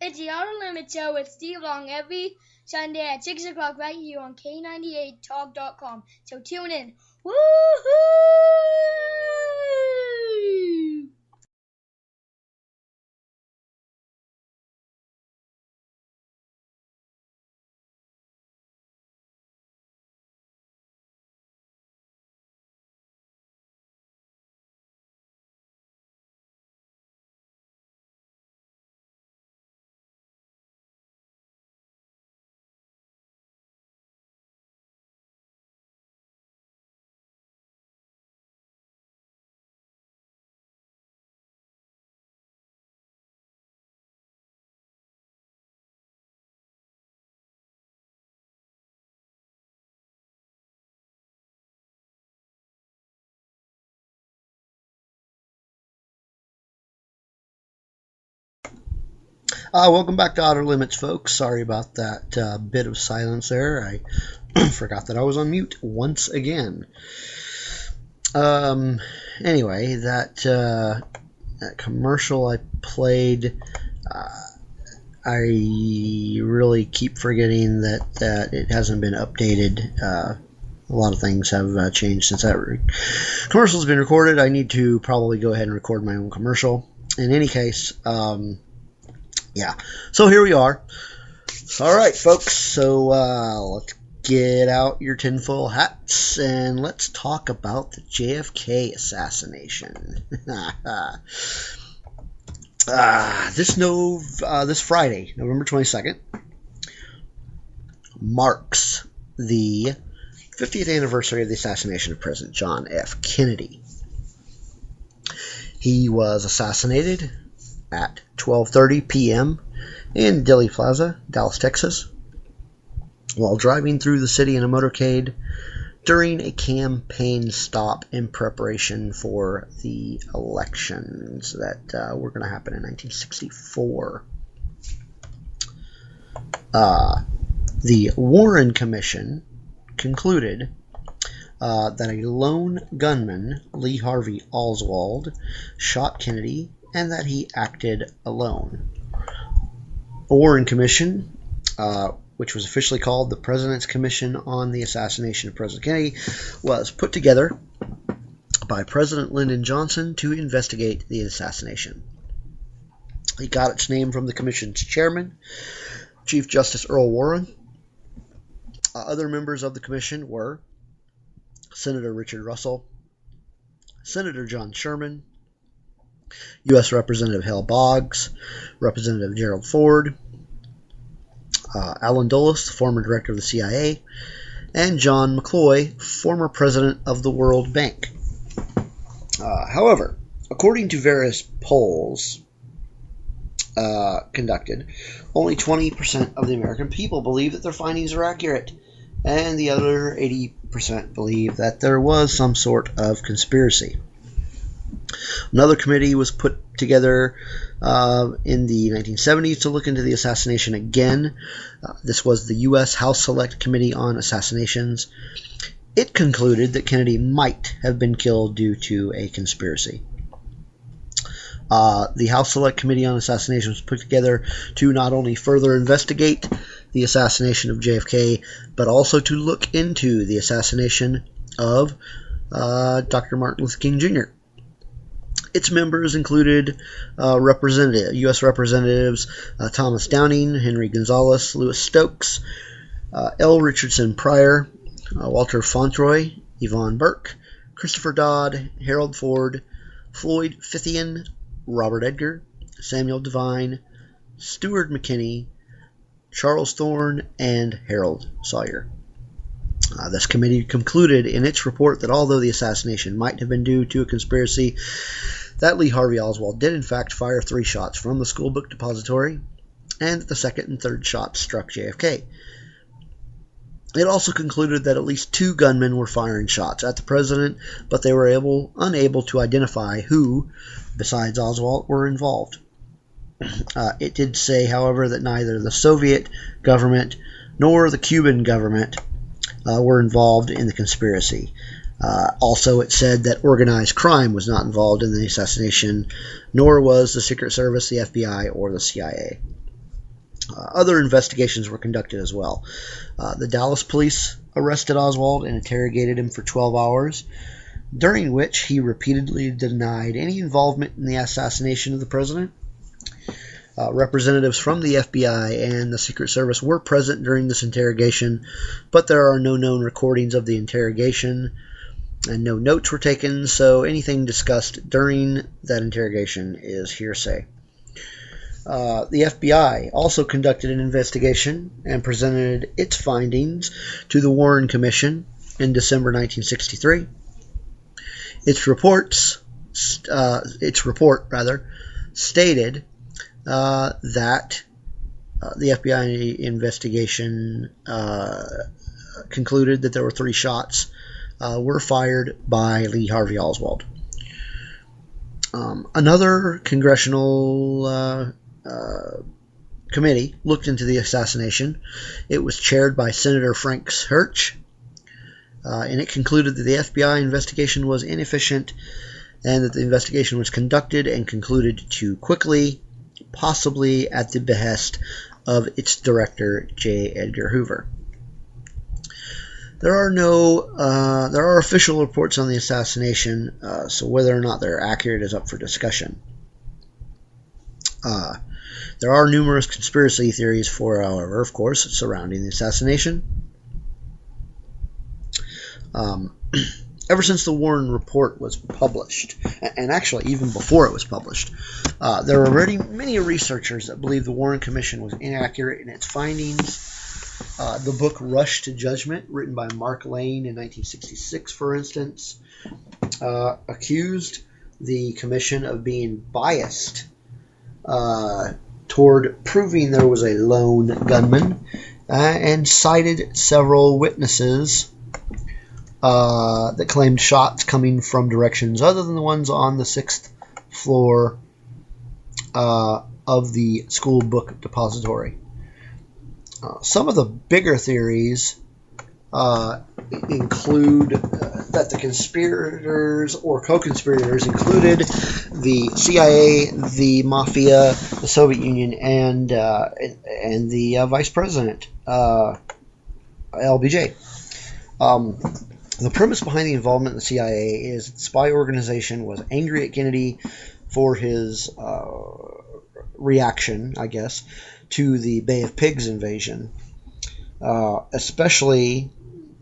It's the Otter Limits Show with Steve Long every Sunday at 6 o'clock right here on K98Talk.com. So tune in. Woohoo! Welcome back to Otter Limits, folks. Sorry about that bit of silence there. I Forgot that I was on mute once again. Anyway, that commercial I played, I really keep forgetting that it hasn't been updated. A lot of things have changed since that commercial's been recorded. I need to probably go ahead and record my own commercial. In any case, yeah. So here we are. All right, folks. So let's get out your tinfoil hats and let's talk about the JFK assassination. This Friday, November 22nd, marks the 50th anniversary of the assassination of President John F. Kennedy. He was assassinated at 12:30 p.m. in Dealey Plaza, Dallas, Texas, while driving through the city in a motorcade during a campaign stop in preparation for the elections that were going to happen in 1964. The Warren Commission concluded that a lone gunman, Lee Harvey Oswald, shot Kennedy and that he acted alone. The Warren Commission, which was officially called the President's Commission on the Assassination of President Kennedy, was put together by President Lyndon Johnson to investigate the assassination. It got its name from the Commission's chairman, Chief Justice Earl Warren. Other members of the Commission were Senator Richard Russell, Senator John Sherman, U.S. Representative Hale Boggs, Representative Gerald Ford, Alan Dulles, the former director of the CIA, and John McCloy, former president of the World Bank. However, according to various polls conducted, only 20% of the American people believe that their findings are accurate, and the other 80% believe that there was some sort of conspiracy. Another committee was put together in the 1970s to look into the assassination again. This was the U.S. House Select Committee on Assassinations. It concluded that Kennedy might have been killed due to a conspiracy. The House Select Committee on Assassination was put together to not only further investigate the assassination of JFK, but also to look into the assassination of Dr. Martin Luther King Jr. Its members included U.S. Representatives Thomas Downing, Henry Gonzalez, Louis Stokes, L. Richardson Pryor, Walter Fauntroy, Yvonne Burke, Christopher Dodd, Harold Ford, Floyd Fithian, Robert Edgar, Samuel Devine, Stuart McKinney, Charles Thorne, and Harold Sawyer. This committee concluded in its report that although the assassination might have been due to a conspiracy, that Lee Harvey Oswald did in fact fire 3 shots from the schoolbook depository, and that the second and third shots struck JFK. It also concluded that at least 2 gunmen were firing shots at the president, but they were unable to identify who, besides Oswald, were involved. It did say, however, that neither the Soviet government nor the Cuban government were involved in the conspiracy. Also, it said that organized crime was not involved in the assassination, nor was the Secret Service, the FBI, or the CIA. Other investigations were conducted as well. The Dallas police arrested Oswald and interrogated him for 12 hours, during which he repeatedly denied any involvement in the assassination of the president. Representatives from the FBI and the Secret Service were present during this interrogation, but there are no known recordings of the interrogation, and no notes were taken, so anything discussed during that interrogation is hearsay. The FBI also conducted an investigation and presented its findings to the Warren Commission in December 1963. Its report stated that the FBI investigation concluded that there were 3 shots were fired by Lee Harvey Oswald. Another congressional committee looked into the assassination. It was chaired by Senator Frank Hirsch, and it concluded that the FBI investigation was inefficient and that the investigation was conducted and concluded too quickly, possibly at the behest of its director, J. Edgar Hoover. There are official reports on the assassination, so whether or not they're accurate is up for discussion. There are numerous conspiracy theories however, of course, surrounding the assassination. Ever since the Warren Report was published, and actually even before it was published, there are already many researchers that believe the Warren Commission was inaccurate in its findings. The book Rush to Judgment, written by Mark Lane in 1966, for instance, accused the commission of being biased toward proving there was a lone gunman, and cited several witnesses that claimed shots coming from directions other than the ones on the 6th floor of the school book depository. Some of the bigger theories include that the conspirators or co-conspirators included the CIA, the Mafia, the Soviet Union, and the Vice President, LBJ. The premise behind the involvement in the CIA is that the spy organization was angry at Kennedy for his reaction, I guess, to the Bay of Pigs invasion, especially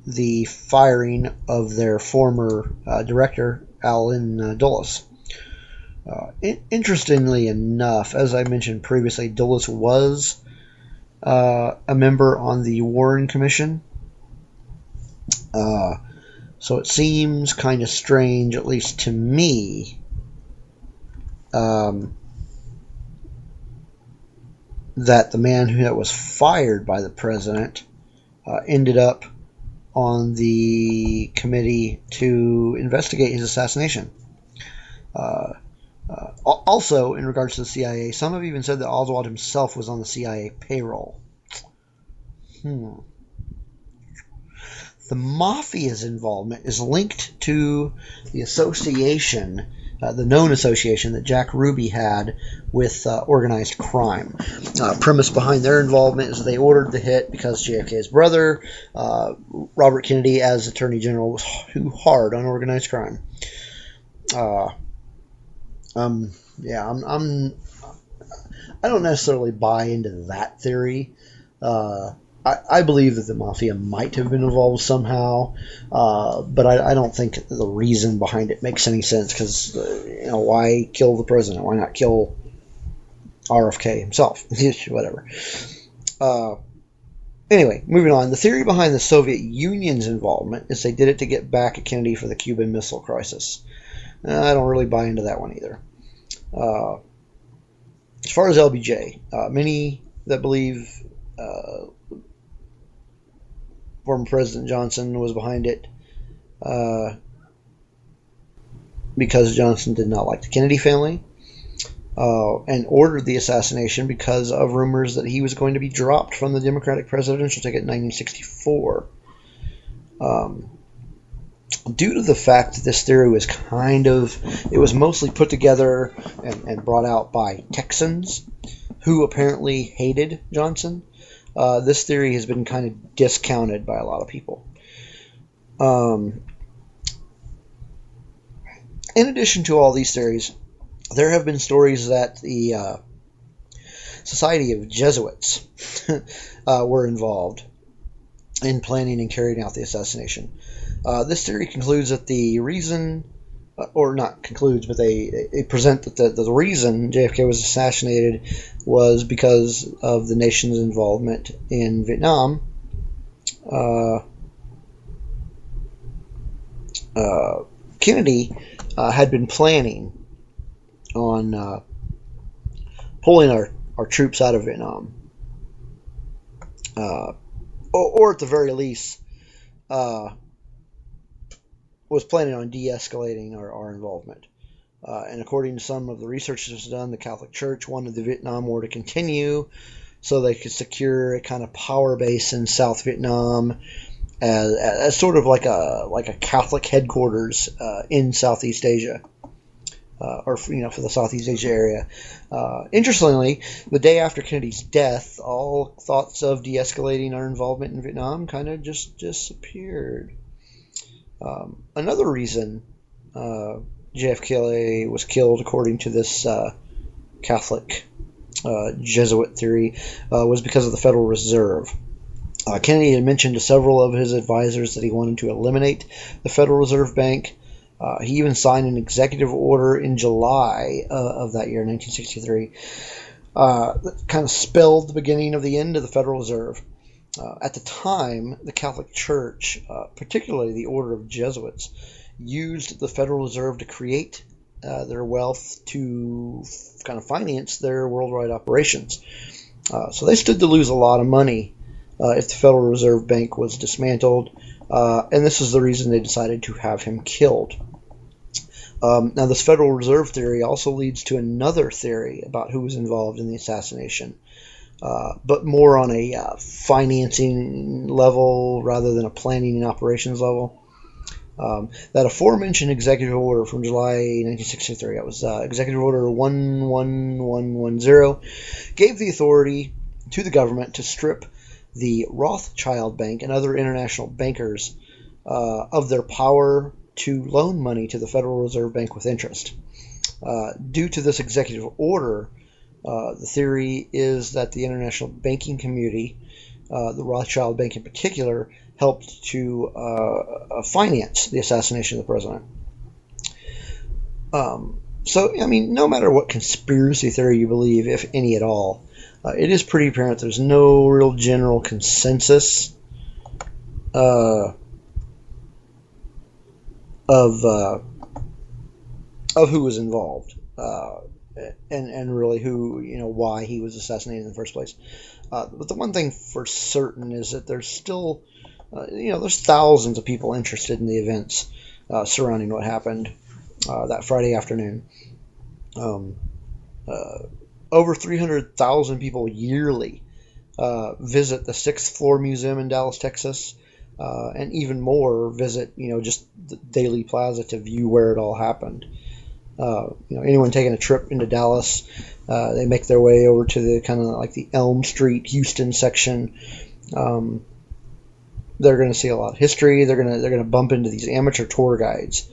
the firing of their former director, Allen Dulles. Interestingly enough, as I mentioned previously, Dulles was a member on the Warren Commission. So it seems kind of strange, at least to me, that the man that was fired by the president ended up on the committee to investigate his assassination. Also, in regards to the CIA, some have even said that Oswald himself was on the CIA payroll. The Mafia's involvement is linked to the association, the known association that Jack Ruby had with organized crime. Premise behind their involvement is they ordered the hit because JFK's brother, Robert Kennedy, as Attorney General, was too hard on organized crime. I don't necessarily buy into that theory. I believe that the Mafia might have been involved somehow, but I don't think the reason behind it makes any sense, because why kill the president? Why not kill RFK himself? Whatever. Anyway, moving on. The theory behind the Soviet Union's involvement is they did it to get back at Kennedy for the Cuban Missile Crisis. I don't really buy into that one either. As far as LBJ, many that believe former President Johnson was behind it because Johnson did not like the Kennedy family and ordered the assassination because of rumors that he was going to be dropped from the Democratic presidential ticket in 1964. Due to the fact that this theory was it was mostly put together and brought out by Texans who apparently hated Johnson, this theory has been kind of discounted by a lot of people. In addition to all these theories, there have been stories that the Society of Jesuits were involved in planning and carrying out the assassination. This theory concludes that the reason, or not concludes, but they present that the reason JFK was assassinated was because of the nation's involvement in Vietnam. Kennedy had been planning on pulling our troops out of Vietnam, or at the very least, was planning on de-escalating our involvement. And according to some of the research that's done, the Catholic Church wanted the Vietnam War to continue, so they could secure a kind of power base in South Vietnam as sort of like a Catholic headquarters in Southeast Asia, or for the Southeast Asia area. Interestingly, the day after Kennedy's death, all thoughts of de-escalating our involvement in Vietnam kind of just disappeared. Another reason JFK was killed, according to this Catholic Jesuit theory, was because of the Federal Reserve. Kennedy had mentioned to several of his advisors that he wanted to eliminate the Federal Reserve Bank. He even signed an executive order in July of that year, 1963, that kind of spelled the beginning of the end of the Federal Reserve. At the time, the Catholic Church, particularly the Order of Jesuits, used the Federal Reserve to create their wealth to kind of finance their worldwide operations. So they stood to lose a lot of money if the Federal Reserve Bank was dismantled, and this is the reason they decided to have him killed. Now, this Federal Reserve theory also leads to another theory about who was involved in the assassination, but more on a financing level rather than a planning and operations level. That aforementioned executive order from July 1963, it was Executive Order 11110, gave the authority to the government to strip the Rothschild Bank and other international bankers of their power to loan money to the Federal Reserve Bank with interest. Due to this executive order, the theory is that the international banking community, the Rothschild Bank in particular, helped to finance the assassination of the president. So, I mean, no matter what conspiracy theory you believe, if any at all, it is pretty apparent there's no real general consensus of who was involved, and really who, why he was assassinated in the first place. But the one thing for certain is that there's still, there's thousands of people interested in the events surrounding what happened that Friday afternoon. Over 300,000 people yearly visit the 6th Floor Museum in Dallas, Texas, and even more visit, just the Daily Plaza to view where it all happened. Anyone taking a trip into Dallas, they make their way over to the kind of like the Elm Street, Houston section. They're going to see a lot of history. They're going to bump into these amateur tour guides,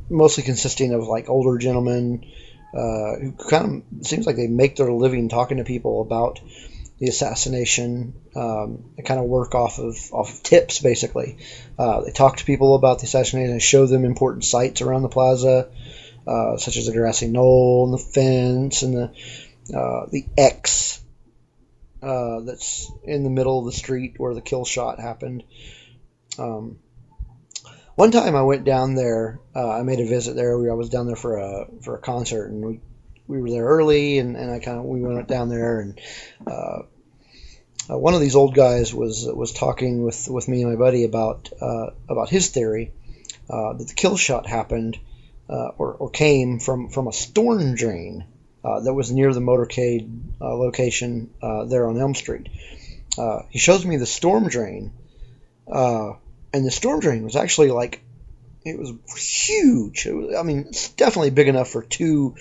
mostly consisting of like older gentlemen who kind of seems like they make their living talking to people about the assassination. They kind of work off of tips, basically. They talk to people about the assassination and show them important sites around the plaza, such as the grassy knoll and the fence and the X that's in the middle of the street where the kill shot happened. One time I went down there. I made a visit there. I was down there for a concert, and we were there early, and we went down there, and one of these old guys was talking with me and my buddy about his theory that the kill shot happened or came from a storm drain that was near the motorcade location there on Elm Street. He shows me the storm drain. And the storm drain was actually it was huge. It's definitely big enough for two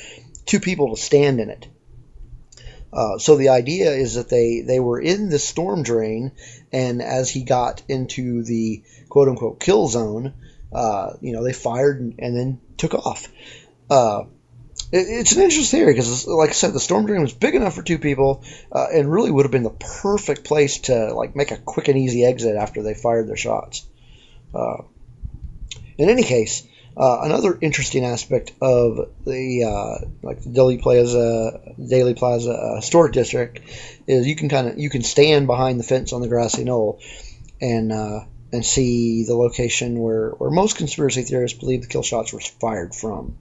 people to stand in it. So the idea is that they were in the storm drain, and as he got into the quote unquote kill zone, they fired and then took off. It's an interesting theory because, like I said, the storm drain was big enough for two people, and really would have been the perfect place to make a quick and easy exit after they fired their shots. In any case, another interesting aspect of the Daily Plaza historic district is you can stand behind the fence on the grassy knoll and see the location where most conspiracy theorists believe the kill shots were fired from.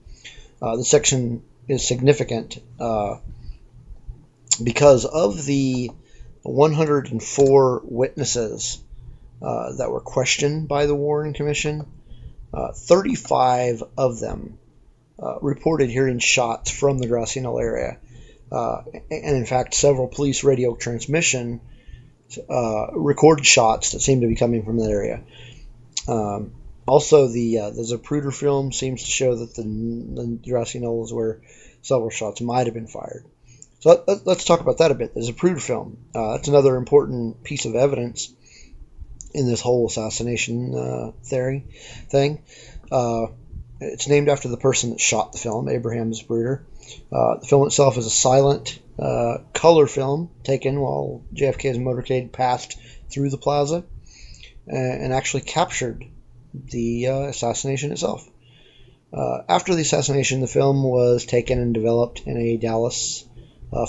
The section is significant because of the 104 witnesses that were questioned by the Warren Commission. 35 of them reported hearing shots from the grassy knoll area. and in fact, several police radio transmission recorded shots that seemed to be coming from that area. Also, the Zapruder film seems to show that the grassy knoll is where several shots might have been fired. So let's talk about that a bit. The Zapruder film. That's another important piece of evidence in this whole assassination thing. It's named after the person that shot the film, Abraham Zapruder. The film itself is a silent color film taken while JFK's motorcade passed through the plaza and actually captured the assassination itself. After the assassination, the film was taken and developed in a Dallas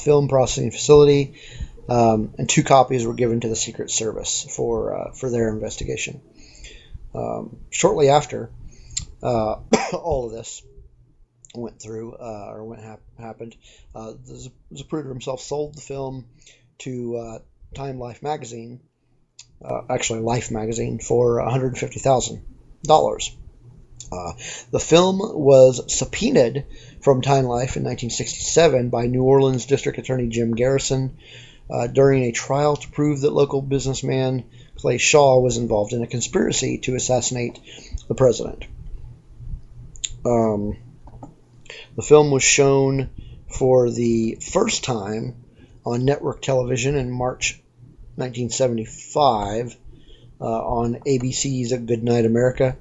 film processing facility, and 2 copies were given to the Secret Service for their investigation. Shortly after all of this went through, happened, Zapruder himself sold the film to Time Life magazine, actually Life magazine, for $150,000. The film was subpoenaed from Time Life in 1967 by New Orleans District Attorney Jim Garrison during a trial to prove that local businessman Clay Shaw was involved in a conspiracy to assassinate the president. The film was shown for the first time on network television in March 1975 on ABC's Good Night America.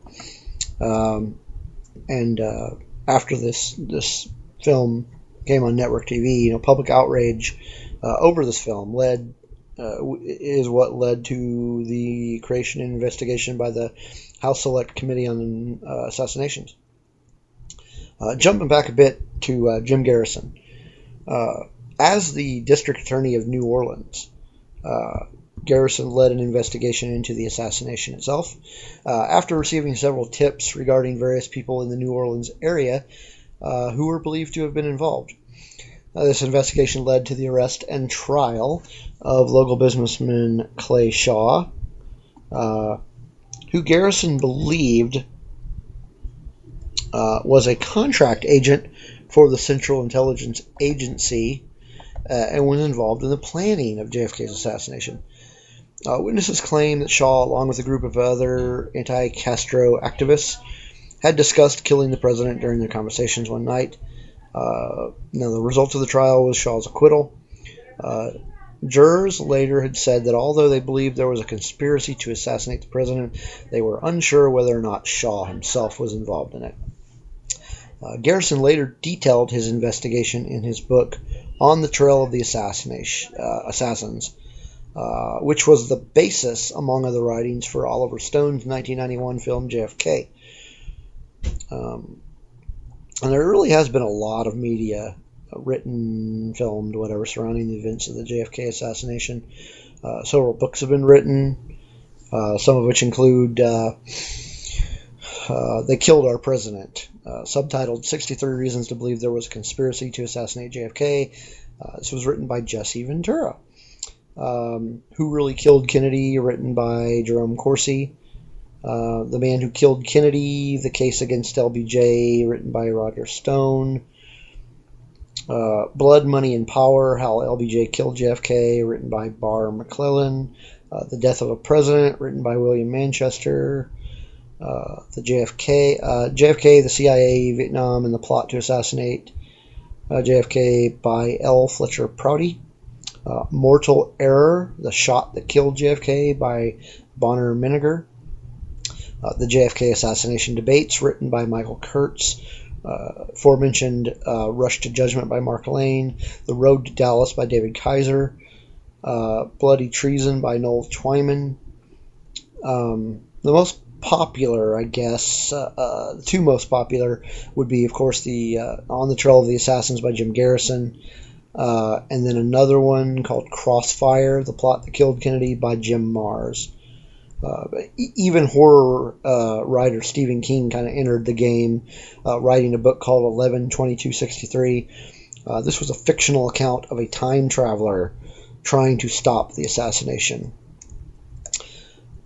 After this film came on network TV, public outrage over this film is what led to the creation and investigation by the House Select Committee on Assassinations. Jumping back a bit to Jim Garrison. As the District Attorney of New Orleans, Garrison led an investigation into the assassination itself. After receiving several tips regarding various people in the New Orleans area who were believed to have been involved. This investigation led to the arrest and trial of local businessman Clay Shaw, who Garrison believed was a contract agent for the Central Intelligence Agency and was involved in the planning of JFK's assassination. Witnesses claim that Shaw, along with a group of other anti-Castro activists, had discussed killing the president during their conversations one night. Now, the result of the trial was Shaw's acquittal. Jurors later had said that although they believed there was a conspiracy to assassinate the president, they were unsure whether or not Shaw himself was involved in it. Garrison later detailed his investigation in his book On the Trail of the Assassins, which was the basis, among other writings, for Oliver Stone's 1991 film JFK. And there really has been a lot of media, written, filmed, whatever, surrounding the events of the JFK assassination. Several books have been written, some of which include They Killed Our President, subtitled 63 Reasons to Believe There Was a Conspiracy to Assassinate JFK. This was written by Jesse Ventura. Who Really Killed Kennedy, written by Jerome Corsi. The Man Who Killed Kennedy, The Case Against LBJ, written by Roger Stone. Blood, Money, and Power, How LBJ Killed JFK, written by Barr McClellan. The Death of a President, written by William Manchester. The JFK, the CIA, Vietnam, and the Plot to Assassinate JFK by L. Fletcher Prouty. Mortal Error, The Shot That Killed JFK by Bonner Miniger. The JFK Assassination Debates, written by Michael Kurtz. Aforementioned Rush to Judgment by Mark Lane. The Road to Dallas by David Kaiser. Bloody Treason by Noel Twyman. The most popular, I guess, the two most popular would be, of course, the On the Trail of the Assassins by Jim Garrison. And then another one called Crossfire, The Plot That Killed Kennedy by Jim Mars. Even horror writer Stephen King kind of entered the game, writing a book called 11/22/63. This was a fictional account of a time traveler trying to stop the assassination.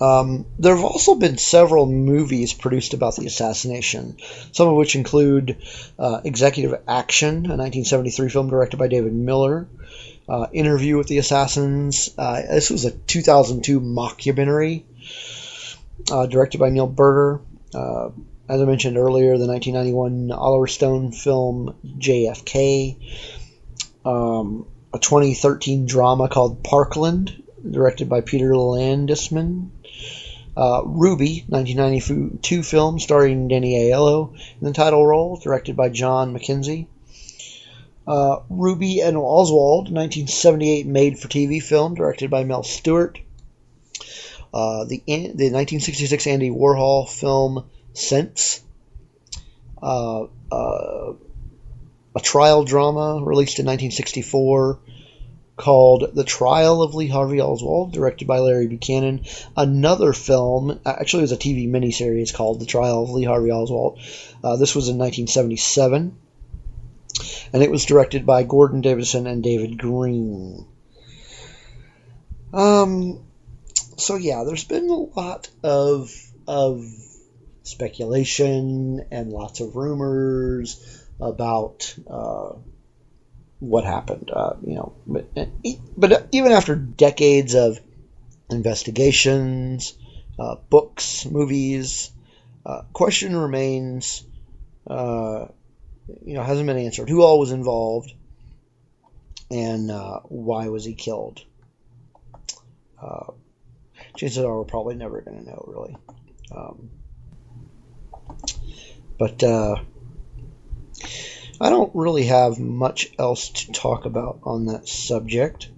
There have also been several movies produced about the assassination, some of which include Executive Action, a 1973 film directed by David Miller, Interview with the Assassins. This was a 2002 mockumentary directed by Neil Berger. As I mentioned earlier, the 1991 Oliver Stone film JFK, a 2013 drama called Parkland, directed by Peter Landesman, Ruby, 1992 film starring Danny Aiello in the title role, directed by John McKenzie, Ruby and Oswald, 1978 made-for-TV film directed by Mel Stewart, the 1966 Andy Warhol film Sense, a trial drama released in 1964 called The Trial of Lee Harvey Oswald, directed by Larry Buchanan. Another film, actually it was a TV miniseries called The Trial of Lee Harvey Oswald. This was in 1977, and it was directed by Gordon Davidson and David Green. So yeah, there's been a lot of speculation and lots of rumors about what happened. But even after decades of investigations, books, movies, question remains. Hasn't been answered. Who all was involved, and why was he killed? Chances are we're probably never going to know, really. But I don't really have much else to talk about on that subject.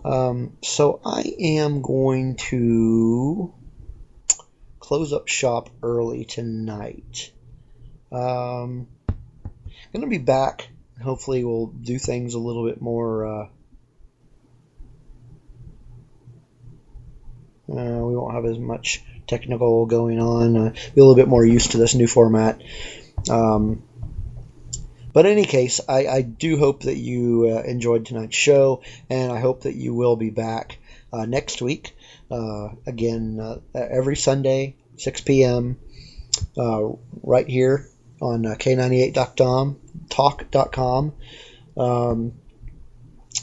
So I am going to close up shop early tonight. I'm going to be back. Hopefully we'll do things a little bit more... we won't have as much technical going on. Be a little bit more used to this new format. But in any case, I do hope that you enjoyed tonight's show, and I hope that you will be back next week. Again, every Sunday, 6 p.m., right here on K98.com, talk.com.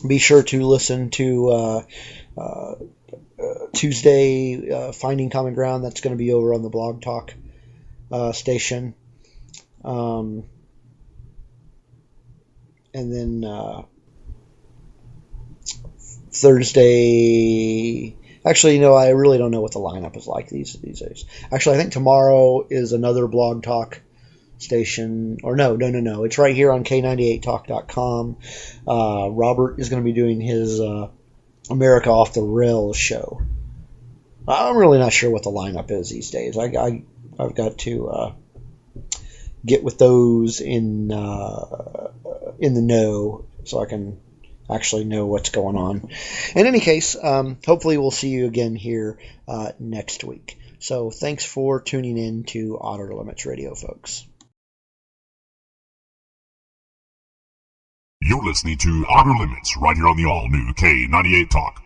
Be sure to listen to Tuesday, Finding Common Ground. That's going to be over on the Blog Talk station. And then Thursday... Actually, I really don't know what the lineup is like these days. Actually, I think tomorrow is another Blog Talk station. Or no. It's right here on K98talk.com. Robert is going to be doing his America Off the Rails show. I'm really not sure what the lineup is these days. I've got to get with those in the know so I can actually know what's going on. In any case, hopefully we'll see you again here next week. So thanks for tuning in to Otter Limits Radio, folks. You're listening to Otter Limits right here on the all-new K98 Talk.